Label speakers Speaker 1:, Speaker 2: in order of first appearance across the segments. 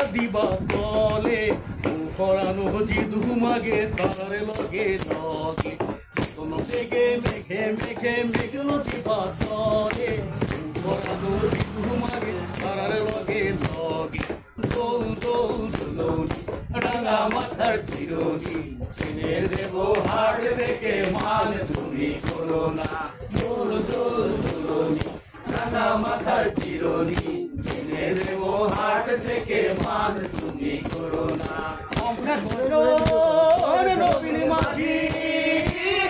Speaker 1: দিবা তলে পরানো জিদু মাগে তার লগে লগে কোন মেঘে মেঘে মেঘে মেঘলো দিবা তলে পরানো জিদু মাগে তার লগে লগে দোল দোল দুলনি রাঙা মাথার চিরনি চিনে দেব হাট থেকে মান তুমি করো না দোল দোল দুলনি রাঙা মাথার চিরনি চিনে দেব হাট থেকে মান তুমি করো না আমরা নবীন মাঝি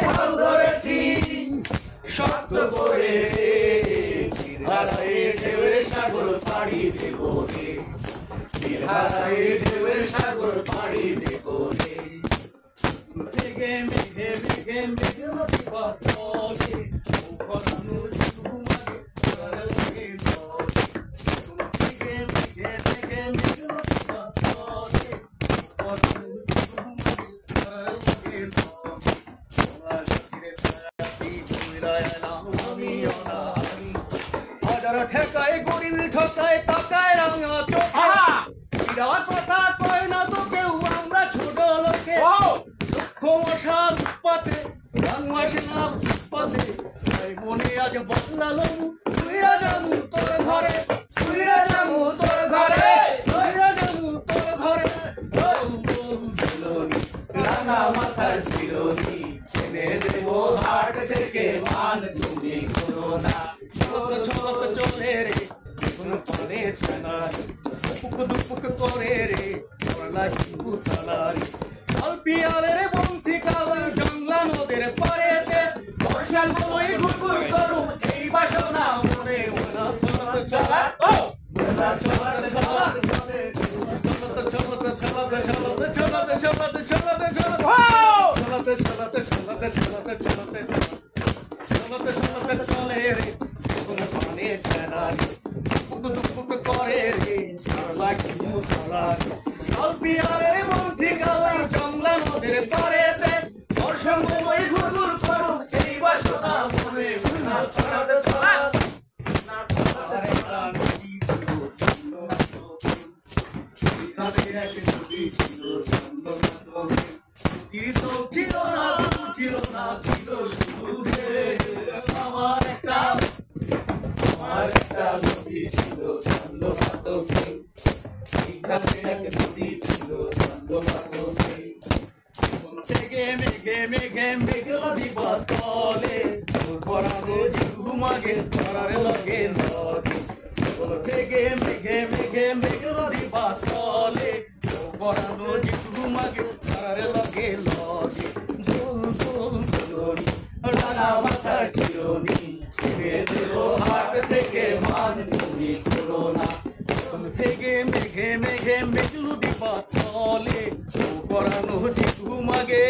Speaker 1: হাল ধরেছি শক্ত করে হারায় ঢেউয়ের সাগর পাড়ি দেব রে হারায় ঢেউয়ের সাগর পাড়ি দেব রে মেঘে মেঘে মেঘে মেঘে দিবা তলে পরানো জিদু মাগে তার লগে লগে মেঘে মেঘে মেঘে মেঘে দিবা তলে পরানো জিদু মাগে তার লগে লগে হাজার ঠেকায় গরিল ঠকায় তাকায় রাঙা চোখে কথা কয় না তো কেউ আমরা ছোট লোকে মশাল পাতে রং মাসে না পাতে তাই মনে আজ বদলালো তুইরা যাবো তোর ঘরে তুইরা যাবো তোর ঘরে তুইরা যাবো তোর ঘরে রাঙা মাথার চিরনি এনে দেব হাট থেকে মান তুমি করো না ছোট ছোট চলে রে কোন পানে ছানারি দুপুক দুপুক করে রে চলা কিন্তু চালারি আলপিয়ালের বন্ধি কাওয়াই জংলা নদের পারেতে বর্ষার বই ঘুরঘুর করুম এই বাসনা মনে ওনা চলত চলা ও ওনা চলত চলা চলত চলত চলত চলত চলত চলত চলত চলত চলতে চলে রে কোন পানে ছানারি দুপুক দুপুক করে রে চলা কিন্তু চালারি আলপিয়ালের বন্ধি কাওয়াই জংলা নদের পারেতে বর্ষার বই ঘুরঘুর করুম এই বাসনা মনে ওনা চলত চলা আমার একটা নদী ছিল মেঘে মেঘে মেঘে মেঘলো দিবা তলে পরানো জিদু মাগে তার লগে লগে মেঘে মেঘে মেঘে মেঘলো দিবা তলে পরানো জিদু মাগে তার লগে লগে দোল দোল দুলনি রাঙা মাথার চিরনি চিনে দেব হাট থেকে মান তুমি করো না মেঘে মেঘে মেঘে মেঘলো দিবা তলে পরানো জিদু মাগে